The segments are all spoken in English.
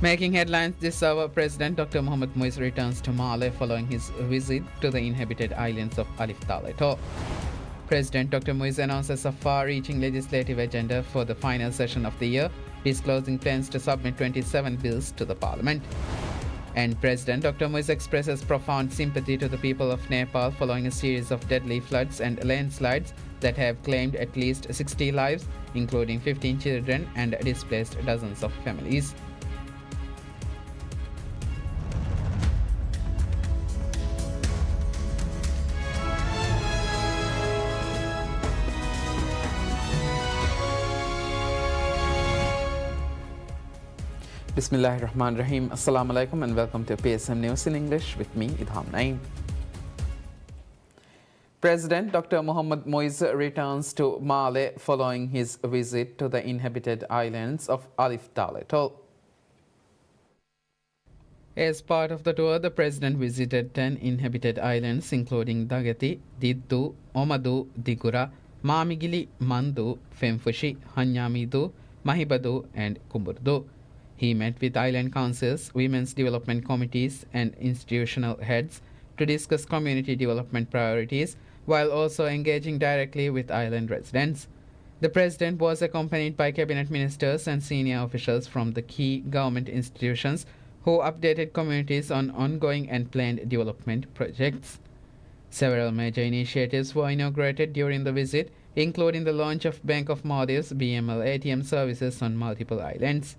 Making headlines this hour, President Dr. Mohamed Moise returns to Male following his visit to the inhabited islands of Alif Tal Atoll. President Dr. Moise announces a far-reaching legislative agenda for the final session of the year, disclosing plans to submit 27 bills to the parliament. And President Dr. Moise expresses profound sympathy to the people of Nepal following a series of deadly floods and landslides that have claimed at least 60 lives, including 15 children, and displaced dozens of families. Bismillahirrahmanirrahim. Assalamu alaikum and welcome to PSM News in English with me, Idham Naeem. President Dr. Mohamed Moise returns to Male following his visit to the inhabited islands of Alif Tal Atoll. As part of the tour, the president visited 10 inhabited islands including Dagati, Diddu, Omadu, Digura, Mamigili, Mandu, Femfushi, Hanyamidu, Mahibadu and Kumburdu. He met with island councils, women's development committees, and institutional heads to discuss community development priorities while also engaging directly with island residents. The president was accompanied by cabinet ministers and senior officials from the key government institutions who updated communities on ongoing and planned development projects. Several major initiatives were inaugurated during the visit, including the launch of Bank of Maldives BML ATM services on multiple islands.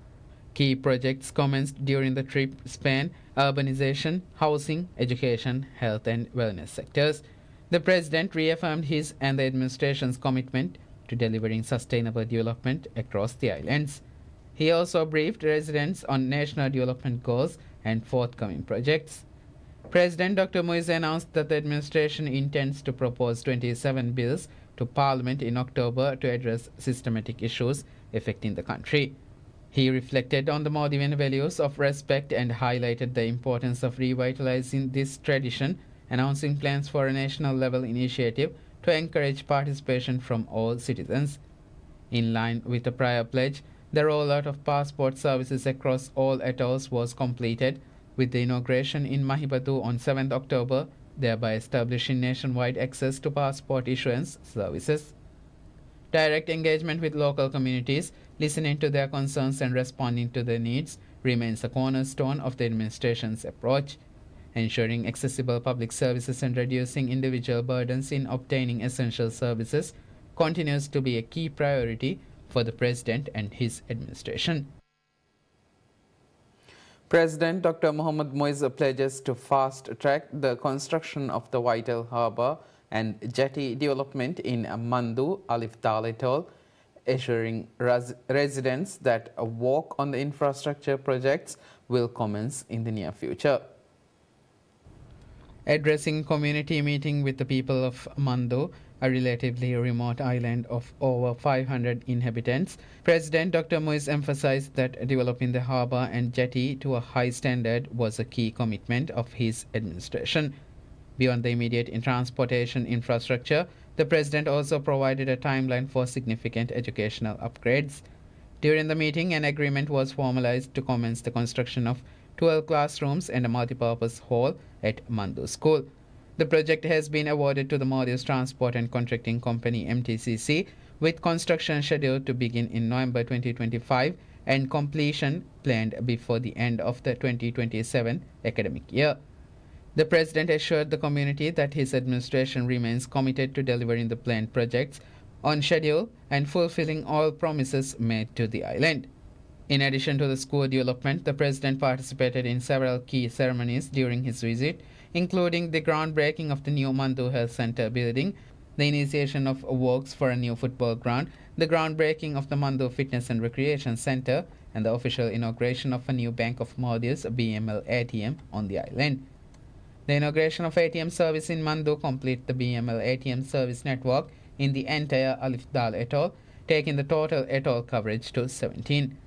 Key projects commenced during the trip span urbanization, housing, education, health and wellness sectors. The president reaffirmed his and the administration's commitment to delivering sustainable development across the islands. He also briefed residents on national development goals and forthcoming projects. President Dr. Moise announced that the administration intends to propose 27 bills to Parliament in October to address systematic issues affecting the country. He reflected on the Maldivian values of respect and highlighted the importance of revitalizing this tradition, announcing plans for a national level initiative to encourage participation from all citizens. In line with the prior pledge, the rollout of passport services across all atolls was completed, with the inauguration in Mahibadu on 7th October, thereby establishing nationwide access to passport issuance services. Direct engagement with local communities, listening to their concerns and responding to their needs remains a cornerstone of the administration's approach. Ensuring accessible public services and reducing individual burdens in obtaining essential services continues to be a key priority for the president and his administration. President Dr. Mohamed Moise pledges to fast-track the construction of the vital harbour and jetty development in Mandu, Alif Tal Atoll, assuring residents that a work on the infrastructure projects will commence in the near future. Addressing community meeting with the people of Mandu, a relatively remote island of over 500 inhabitants, President Dr. Moise emphasized that developing the harbour and jetty to a high standard was a key commitment of his administration. Beyond the immediate transportation infrastructure, the president also provided a timeline for significant educational upgrades. During the meeting, an agreement was formalized to commence the construction of 12 classrooms and a multipurpose hall at Mandu School. The project has been awarded to the Maldives Transport and Contracting Company MTCC, with construction scheduled to begin in November 2025 and completion planned before the end of the 2027 academic year. The president assured the community that his administration remains committed to delivering the planned projects on schedule and fulfilling all promises made to the island. In addition to the school development, the president participated in several key ceremonies during his visit, including the groundbreaking of the new Mandu Health Center building, the initiation of works for a new football ground, the groundbreaking of the Mandu Fitness and Recreation Center, and the official inauguration of a new Bank of Maldives BML ATM on the island. The inauguration of ATM service in Mandu completes the BML ATM service network in the entire Alif Tal Atoll, taking the total atoll coverage to 17.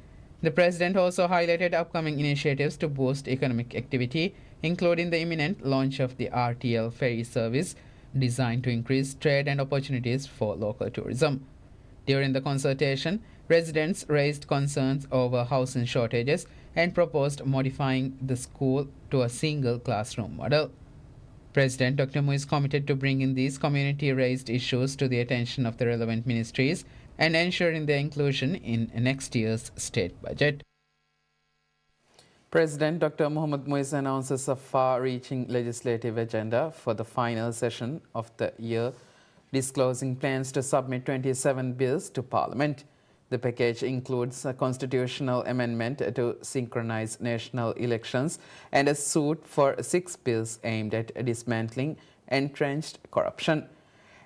The president also highlighted upcoming initiatives to boost economic activity, including the imminent launch of the RTL ferry service, designed to increase trade and opportunities for local tourism. During the consultation, residents raised concerns over housing shortages, and proposed modifying the school to a single classroom model. President Dr. Mu is committed to bringing these community-raised issues to the attention of the relevant ministries and ensuring their inclusion in next year's state budget. President Dr. Mohamed Muiz announces a far-reaching legislative agenda for the final session of the year, disclosing plans to submit 27 bills to Parliament. The package includes a constitutional amendment to synchronize national elections and a suit for 6 bills aimed at dismantling entrenched corruption.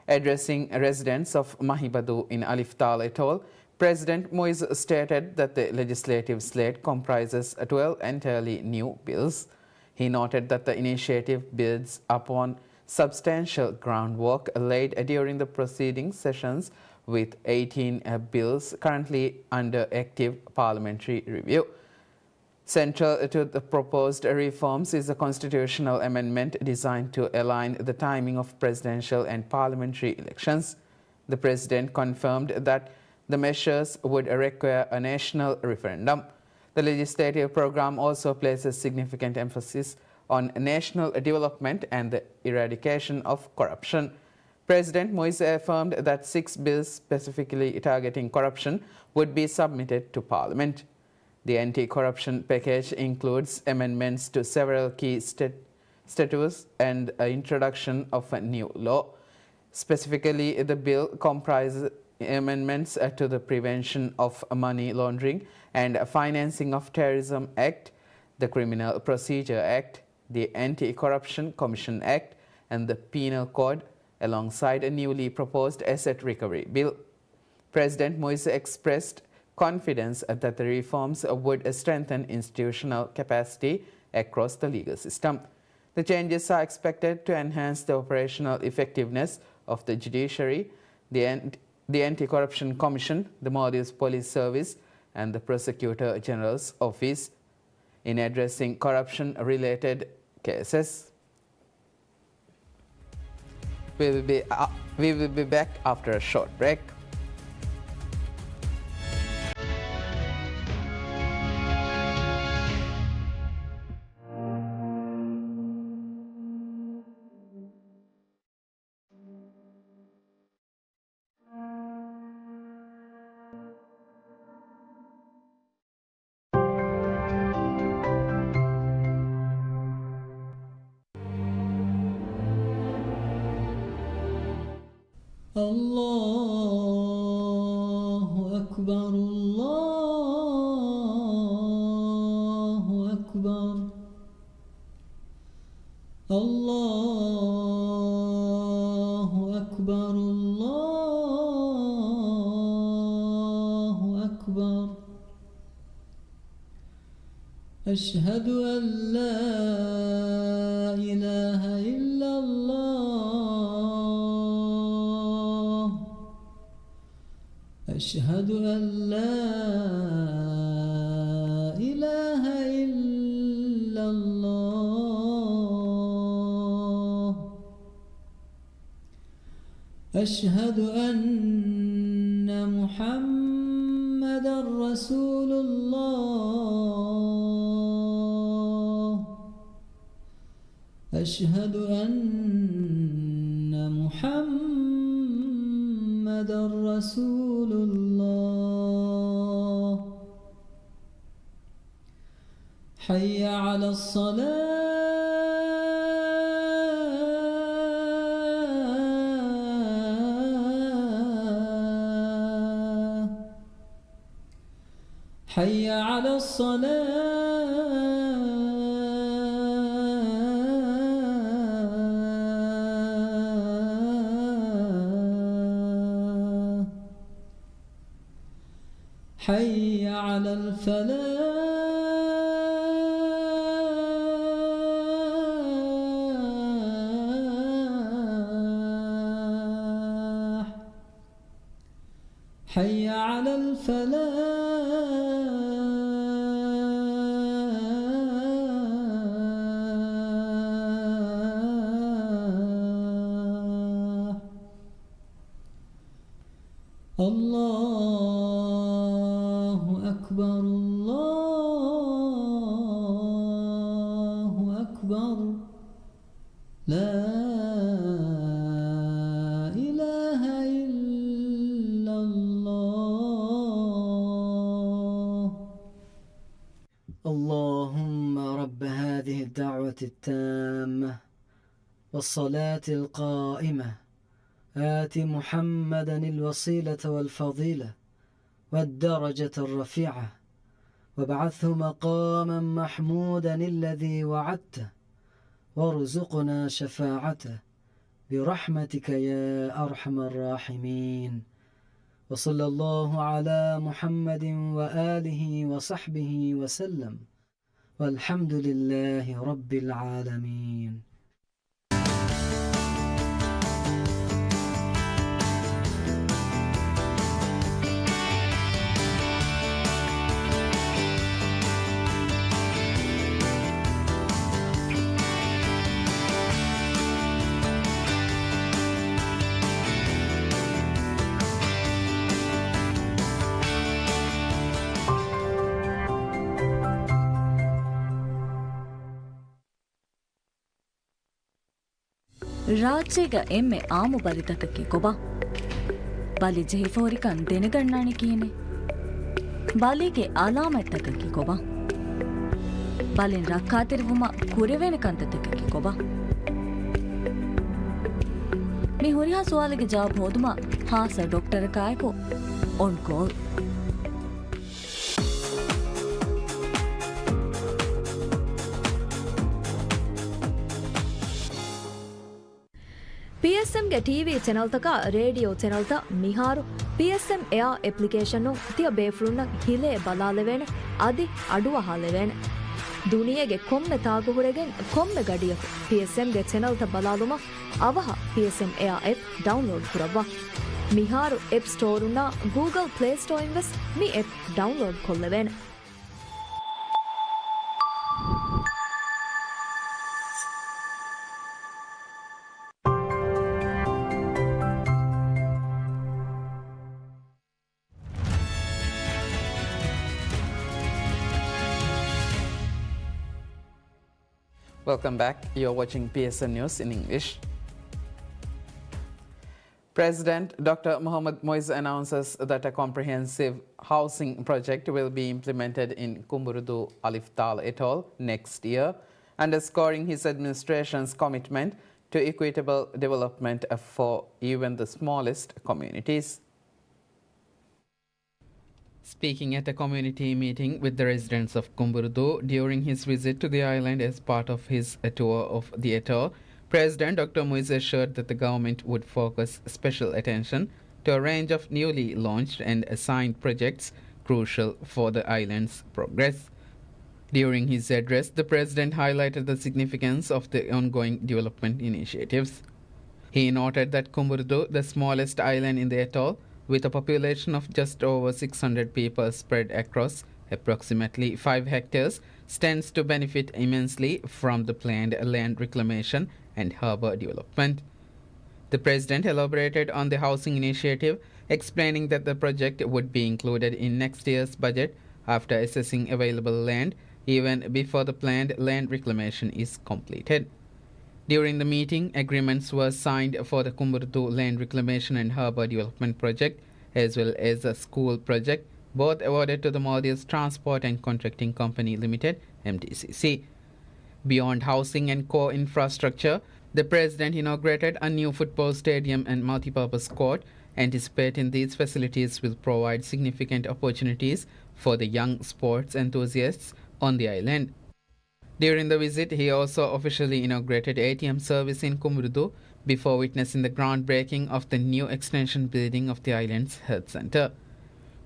Addressing residents of Mahibadu in Alif Tal Atoll, President Muiz stated that the legislative slate comprises 12 entirely new bills. He noted that the initiative builds upon substantial groundwork laid during the preceding sessions, with 18 bills currently under active parliamentary review. Central to the proposed reforms is a constitutional amendment designed to align the timing of presidential and parliamentary elections. The president confirmed that the measures would require a national referendum. The legislative program also places significant emphasis on national development and the eradication of corruption. President Muiz affirmed that 6 bills specifically targeting corruption would be submitted to Parliament. The anti-corruption package includes amendments to several key statutes and introduction of a new law. Specifically, the bill comprises amendments to the Prevention of Money Laundering and Financing of Terrorism Act, the Criminal Procedure Act, the Anti-Corruption Commission Act, and the Penal Code, alongside a newly proposed asset recovery bill. President Muiz expressed confidence that the reforms would strengthen institutional capacity across the legal system. The changes are expected to enhance the operational effectiveness of the judiciary, the Anti-Corruption Commission, the Maldives Police Service, and the Prosecutor General's Office in addressing corruption-related cases. We will be back after a short break. الله أكبر الله أكبر الله أكبر الله أكبر أشهد أن لا إله إلا الله أشهد أن لا إله إلا الله أشهد أن محمدًا رسول الله أشهد أن محمدًا رسول الله حي على الصلاة حي على الصلاة حي على الفلاح حي على الفلاح الله أكبر الله أكبر لا إله إلا الله اللهم رب هذه الدعوة التامة والصلاة القائمة آت محمدا الوسيلة والفضيلة والدرجة الرفيعة وابعثه مقاما محمودا الذي وعدته وارزقنا شفاعته برحمتك يا أرحم الراحمين وصلى الله على محمد وآله وصحبه وسلم والحمد لله رب العالمين. ರಾಜ್ಯಗ ಎಮ್ಮೆ ಆಮು ಬಲಿತಕಕ್ಕೆ ಕೊಬ ಬಲಿ ಜೆಹಿಫೋರಿಕನ್ ದೆನಗಣ್ಣಾಣಿ ಕೀನೆ ಬಲಿಗೆ ಅಲಾಮೆಟ್ಟಕಕ್ಕೆ ಕೊಬ ಬಲಿನ್ ರಕ್ಕಾತಿರುವುಮ ಕುರೆವೇನೆ ಕಂತತಕಕ್ಕೆ ಕೊಬ ಮಿ ಹುರಿಯಾ ಸುವಾಲಿಗೆ ಜವಾಬ್ ಹೋದುಮ ಹಾಸ doctor ಕಾಯಕೋ one ಕೋಲ್ PSM ಗೆ TV channel ತಕ radio channel ತ ಮಿಹಾರು PSM Air application ನು ತಿಯ ಬೇಫ್ರುನ್ನ ಹಿಲೆ ಬಲಾಲೆವೇನೆ ಅದಿ ಅಡುವ ಹಾಲೆವೇನೆ ದುನಿಯೆಗೆ ಕೊಮ್ಮೆ ತಾಗು ಹುರೆಗೆ ಕೊಮ್ಮೆ ಗಡಿಯ PSM ಗೆ ಚಾನೆಲ್ ತ ಬಲಾಲುಮ ಅವಹ PSM Air ಆಪ್ ಡೌನ್ಲೋಡ್ ಕುರವ್ವ ಮಿಹಾರು ಆಪ್ ಸ್ಟೋರ್ ನ ಗೂಗಲ್ ಪ್ಲೇ ಸ್ಟೋರ್ ಇನ್ವೆಸ್ ಮಿ ಆಪ್ ಡೌನ್ಲೋಡ್ ಕೊಲ್ಲೆವೇನೆ Welcome back. You're watching PSN News in English. President Dr. Mohammad Moise announces that a comprehensive housing project will be implemented in Kumburudu Aliftal atoll next year, underscoring his administration's commitment to equitable development for even the smallest communities. Speaking at a community meeting with the residents of Kumburudu during his visit to the island as part of his tour of the atoll, President Dr. Moise assured that the government would focus special attention to a range of newly launched and assigned projects crucial for the island's progress. During his address, the President highlighted the significance of the ongoing development initiatives. He noted that Kumburudu, the smallest island in the atoll, with a population of just over 600 people spread across approximately 5 hectares, stands to benefit immensely from the planned land reclamation and harbour development. The President elaborated on the housing initiative, explaining that the project would be included in next year's budget after assessing available land even before the planned land reclamation is completed. During the meeting, agreements were signed for the Kumburudu Land Reclamation and Harbour Development Project as well as a school project, both awarded to the Maldives Transport and Contracting Company Limited, MTCC. Beyond housing and core infrastructure, the President inaugurated a new football stadium and multipurpose court, anticipating these facilities will provide significant opportunities for the young sports enthusiasts on the island. During the visit, he also officially inaugurated ATM service in Kumburudu before witnessing the groundbreaking of the new extension building of the island's health center.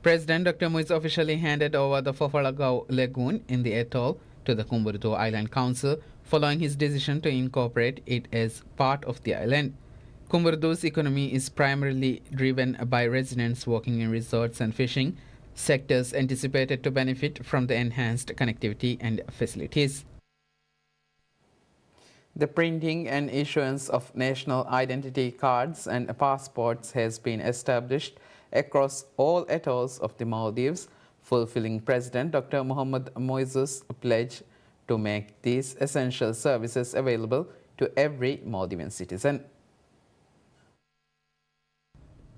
President Dr. Moise officially handed over the Fofalagao Lagoon in the atoll to the Kumburudu Island Council following his decision to incorporate it as part of the island. Kumburudu's economy is primarily driven by residents working in resorts and fishing, sectors anticipated to benefit from the enhanced connectivity and facilities. The printing and issuance of national identity cards and passports has been established across all atolls of the Maldives, fulfilling President Dr. Mohammad Moise's pledge to make these essential services available to every Maldivian citizen.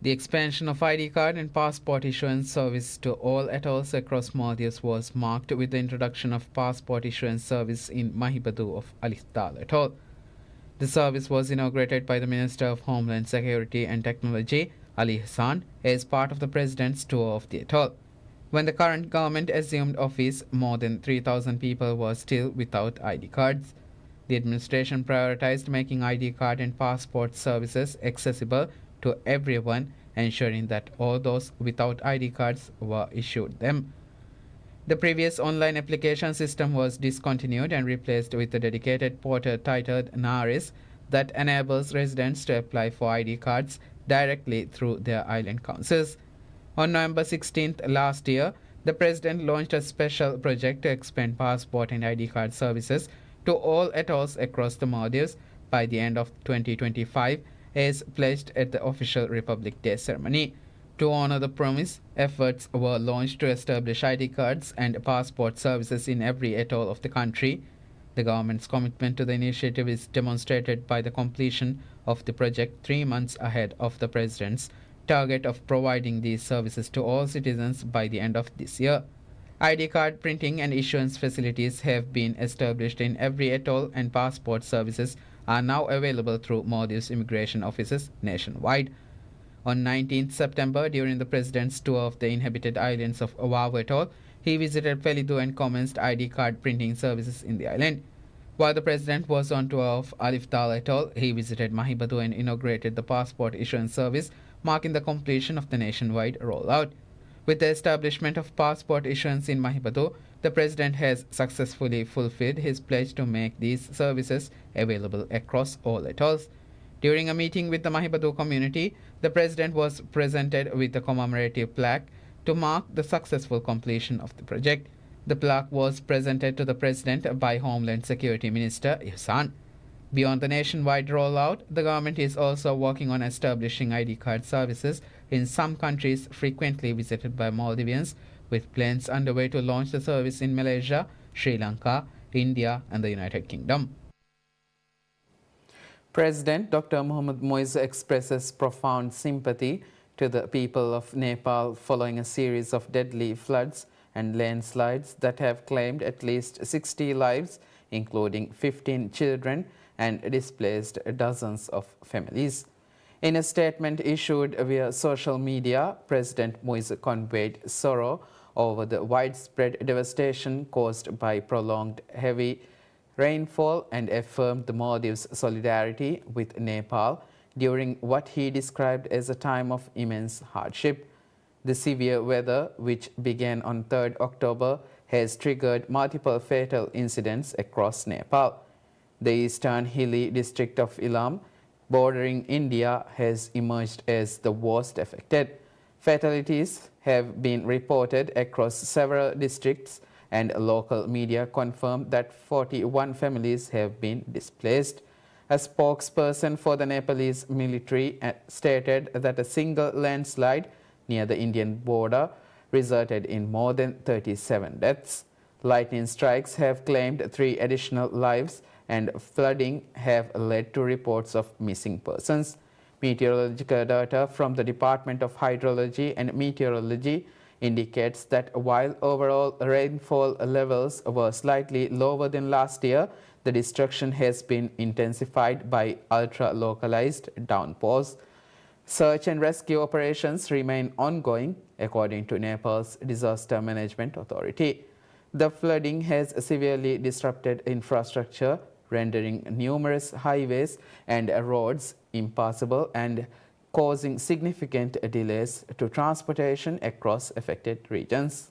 The expansion of ID card and passport issuance service to all atolls across Maldives was marked with the introduction of passport issuance service in Mahibadu of Alif Dal Atoll. The service was inaugurated by the Minister of Homeland Security and Technology, Ali Hassan, as part of the President's tour of the atoll. When the current government assumed office, more than 3,000 people were still without ID cards. The administration prioritized making ID card and passport services accessible to everyone, ensuring that all those without ID cards were issued them. The previous online application system was discontinued and replaced with a dedicated portal titled Naris that enables residents to apply for ID cards directly through their island councils. On November 16th last year, the President launched a special project to expand passport and ID card services to all atolls across the Maldives by the end of 2025, as pledged at the official Republic Day ceremony. To honor the promise, efforts were launched to establish ID cards and passport services in every atoll of the country. The government's commitment to the initiative is demonstrated by the completion of the project 3 months ahead of the President's target of providing these services to all citizens by the end of this year. ID card printing and issuance facilities have been established in every atoll, and passport services are now available through Maldives immigration offices nationwide. On 19th September, during the President's tour of the inhabited islands of Oahu Atoll, he visited Pelidu and commenced ID card printing services in the island. While the President was on tour of Alif Dal Atoll, he visited Mahibadu and inaugurated the passport issuance service, marking the completion of the nationwide rollout. With the establishment of passport issuance in Mahibadu, the President has successfully fulfilled his pledge to make these services available across all atolls. During a meeting with the Mahibadu community, the President was presented with a commemorative plaque to mark the successful completion of the project. The plaque was presented to the President by Homeland Security Minister Ihsan. Beyond the nationwide rollout, the government is also working on establishing ID card services in some countries frequently visited by Maldivians, with plans underway to launch the service in Malaysia, Sri Lanka, India, and the United Kingdom. President Dr. Mohammad Moise expresses profound sympathy to the people of Nepal following a series of deadly floods and landslides that have claimed at least 60 lives, including 15 children, and displaced dozens of families. In a statement issued via social media, President Moise conveyed sorrow over the widespread devastation caused by prolonged heavy rainfall and affirmed the Maldives' solidarity with Nepal during what he described as a time of immense hardship. The severe weather, which began on 3rd October, has triggered multiple fatal incidents across Nepal. The eastern hilly district of Ilam, bordering India, has emerged as the worst affected. Fatalities have been reported across several districts, and local media confirmed that 41 families have been displaced. A spokesperson for the Nepalese military stated that a single landslide near the Indian border resulted in more than 37 deaths. Lightning strikes have claimed 3 additional lives, and flooding have led to reports of missing persons. Meteorological data from the Department of Hydrology and Meteorology indicates that while overall rainfall levels were slightly lower than last year, the destruction has been intensified by ultra-localized downpours. Search and rescue operations remain ongoing, according to Nepal's Disaster Management Authority. The flooding has severely disrupted infrastructure, rendering numerous highways and roads impassable and causing significant delays to transportation across affected regions.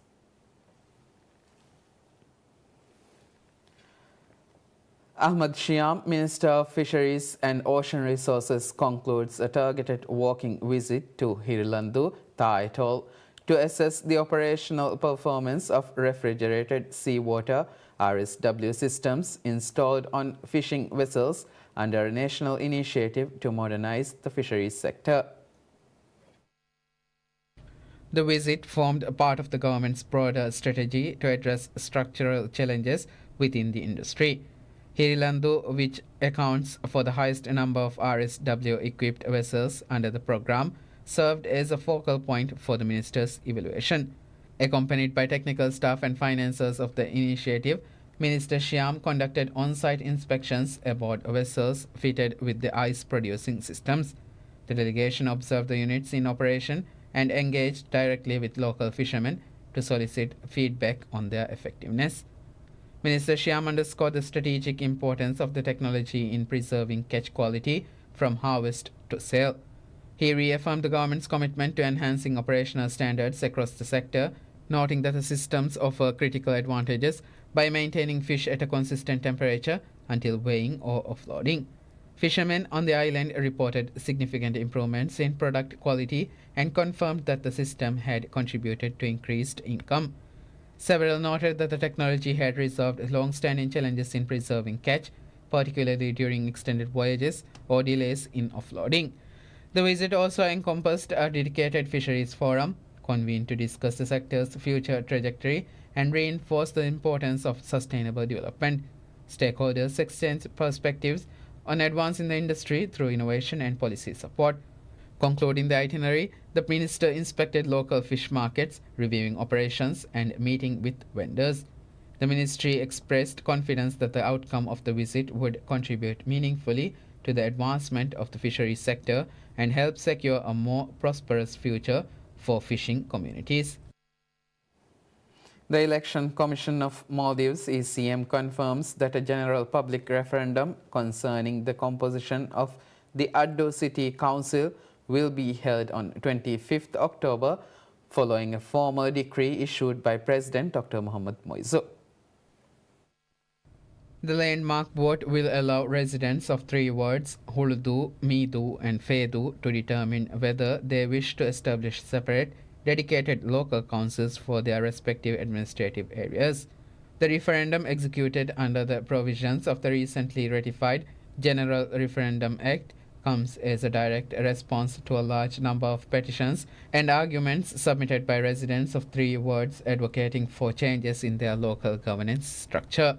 Ahmad Shiam, Minister of Fisheries and Ocean Resources, concludes a targeted walking visit to Hirilandu, Thai Atoll, to assess the operational performance of refrigerated seawater RSW systems installed on fishing vessels under a national initiative to modernize the fisheries sector. The visit formed a part of the government's broader strategy to address structural challenges within the industry. Hirilandu, which accounts for the highest number of RSW-equipped vessels under the program, served as a focal point for the minister's evaluation. Accompanied by technical staff and financiers of the initiative, Minister Shyam conducted on-site inspections aboard vessels fitted with the ice-producing systems. The delegation observed the units in operation and engaged directly with local fishermen to solicit feedback on their effectiveness. Minister Shyam underscored the strategic importance of the technology in preserving catch quality from harvest to sale. He reaffirmed the government's commitment to enhancing operational standards across the sector, noting that the systems offer critical advantages by maintaining fish at a consistent temperature until weighing or offloading. Fishermen on the island reported significant improvements in product quality and confirmed that the system had contributed to increased income. Several noted that the technology had resolved long-standing challenges in preserving catch, particularly during extended voyages or delays in offloading. The visit also encompassed a dedicated fisheries forum, convened to discuss the sector's future trajectory and reinforce the importance of sustainable development. Stakeholders exchanged perspectives on advancing the industry through innovation and policy support. Concluding the itinerary, the minister inspected local fish markets, reviewing operations and meeting with vendors. The ministry expressed confidence that the outcome of the visit would contribute meaningfully to the advancement of the fisheries sector and help secure a more prosperous future for fishing communities. The Election Commission of Maldives ECM confirms that a general public referendum concerning the composition of the Addo City Council will be held on 25th October following a formal decree issued by President Dr. Mohamed Moiso. The landmark vote will allow residents of three wards, Huludu, Midu and Fedu, to determine whether they wish to establish separate, dedicated local councils for their respective administrative areas. The referendum, executed under the provisions of the recently ratified General Referendum Act, comes as a direct response to a large number of petitions and arguments submitted by residents of three wards advocating for changes in their local governance structure.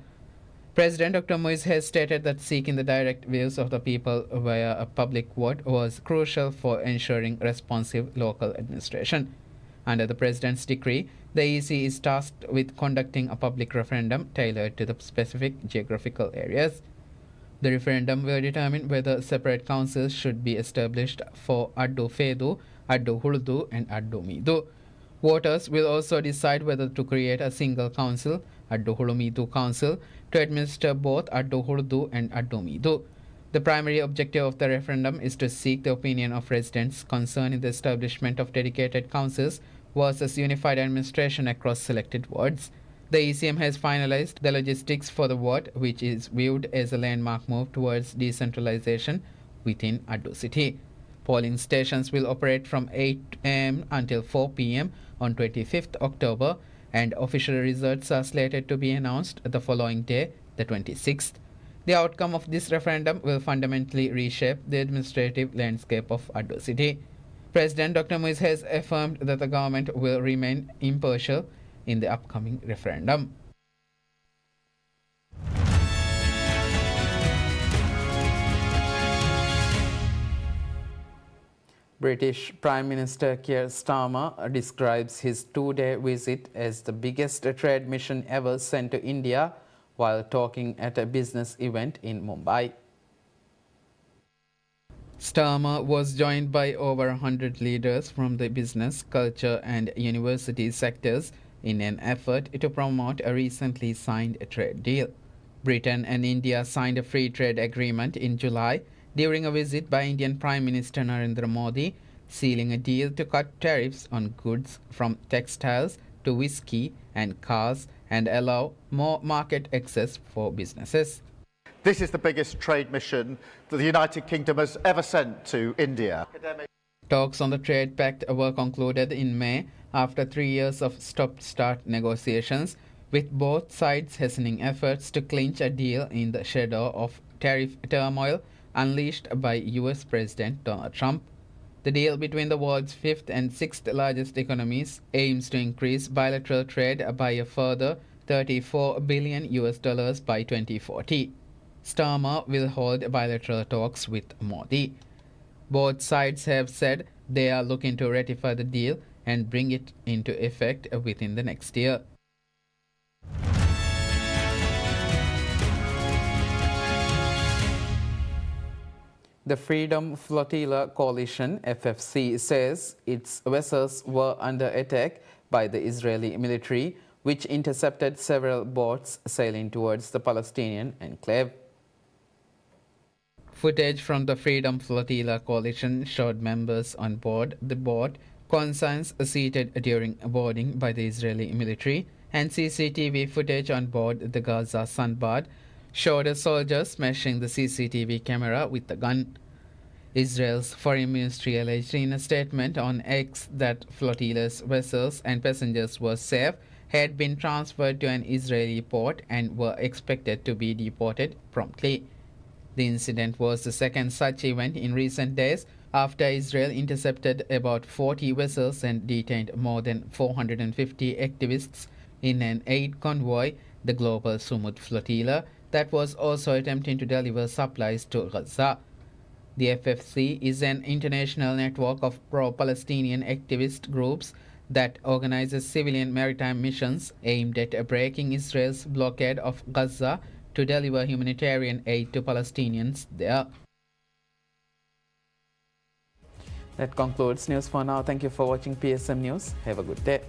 President Dr. Moise has stated that seeking the direct views of the people via a public vote was crucial for ensuring responsive local administration. Under the President's decree, the EC is tasked with conducting a public referendum tailored to the specific geographical areas. The referendum will determine whether separate councils should be established for Addo Fedu, Addo Huludu and Addo Midu. Voters will also decide whether to create a single council, Addo Hulumidu Council, to administer both Addo Huludu and Addo Midu. The primary objective of the referendum is to seek the opinion of residents concerning the establishment of dedicated councils versus unified administration across selected wards. The ECM has finalized the logistics for the vote, which is viewed as a landmark move towards decentralization within Addo City. Polling stations will operate from 8 am until 4 pm on 25th October, and official results are slated to be announced the following day, the 26th. The outcome of this referendum will fundamentally reshape the administrative landscape of Addo City. President Dr. Moise has affirmed that the government will remain impartial in the upcoming referendum. British Prime Minister Keir Starmer describes his two-day visit as the biggest trade mission ever sent to India while talking at a business event in Mumbai. Starmer was joined by over 100 leaders from the business, culture and university sectors in an effort to promote a recently signed trade deal. Britain and India signed a free trade agreement in July during a visit by Indian Prime Minister Narendra Modi, sealing a deal to cut tariffs on goods from textiles to whiskey and cars and allow more market access for businesses. This is the biggest trade mission that the United Kingdom has ever sent to India. Talks on the trade pact were concluded in May after 3 years of stop-start negotiations, with both sides hastening efforts to clinch a deal in the shadow of tariff turmoil unleashed by US President Donald Trump. The deal between the world's fifth and sixth largest economies aims to increase bilateral trade by a further $34 billion by 2040. Starmer will hold bilateral talks with Modi. Both sides have said they are looking to ratify the deal and bring it into effect within the next year. The Freedom Flotilla Coalition, FFC, says its vessels were under attack by the Israeli military, which intercepted several boats sailing towards the Palestinian enclave. Footage from the Freedom Flotilla Coalition showed members on board the boat, consigns seated during boarding by the Israeli military, and CCTV footage on board the Gaza Sunbird showed a soldier smashing the CCTV camera with a gun. Israel's foreign ministry alleged in a statement on X that flotilla's vessels and passengers were safe, had been transferred to an Israeli port, and were expected to be deported promptly. The incident was the second such event in recent days, after Israel intercepted about 40 vessels and detained more than 450 activists in an aid convoy, the Global Sumud Flotilla, that was also attempting to deliver supplies to Gaza. The FFC is an international network of pro-Palestinian activist groups that organizes civilian maritime missions aimed at breaking Israel's blockade of Gaza to deliver humanitarian aid to Palestinians there. That concludes news for now. Thank you for watching PSM News. Have a good day.